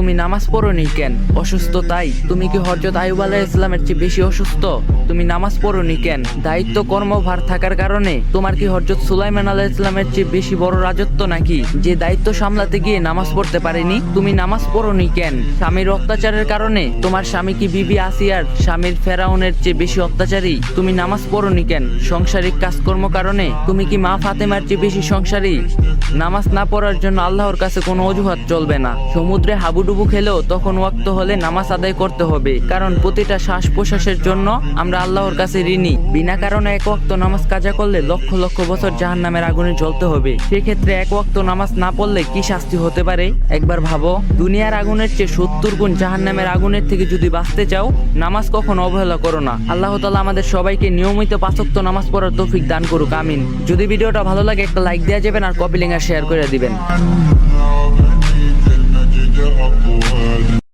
তুমি নামাজ পড়োনি কেন? অসুস্থ তাই? তুমি কি হযরত আইয়ুব আলাইহিস সালামের চেয়ে বেশি অসুস্থ? তুমি নামাজ পড়োনি কেন? দায়িত্ব কর্মভার থাকার কারণে? তোমার কি হযরত সুলাইমান আলাইহিস সালামের চেয়ে বেশি বড় রাজত্ব নাকি, যে দায়িত্ব সামলাতে গিয়ে নামাজ পড়তে পারেনি? তুমি নামাজ পড়োনি কেন? স্বামীর অত্যাচারের কারণে? তোমার স্বামী কি বিবি আসিয়ার স্বামীর ফেরাউনের চেয়ে বেশি অত্যাচারী? তুমি নামাজ পড়োনি কেন? সাংসারিক কাজকর্ম কারণে? তুমি কি মা ফাতেমার চেয়ে বেশি সংসারী? নামাজ না পড়ার জন্য আল্লাহর কাছে কোনো অজুহাত চলবে না। সমুদ্রে হাবুডুবু খেলেও তখন ওয়াক্ত হলে নামাজ আদায় করতে হবে, কারণ প্রতিটা শ্বাস প্রশ্বাসের জন্য আমরা আল্লাহর কাছে ঋণী। বিনা কারণে এক ওয়াক্ত নামাজ কাজা করলে লক্ষ লক্ষ বছর জাহান্নামের আগুনে জ্বলতে হবে। সেক্ষেত্রে এক ওয়াক্ত নামাজ না পড়লে কি শাস্তি হতে পারে একবার ভাবো। দুনিয়ার আগুনের চেয়ে 70 গুণ জাহান্নামের আগুনের থেকে যদি বাঁচতে চাও, নামাজ কখনো অবহেলা করো না। আল্লাহ তাআলা আমাদের সবাইকে নিয়মিত 5 ওয়াক্ত নামাজ পড়ার তৌফিক দান করুক, আমিন। যদি ভিডিওটা ভালো লাগে একটা লাইক দেওয়া যাবেন, আর কপি লিংক আর শেয়ার করে দিবেন।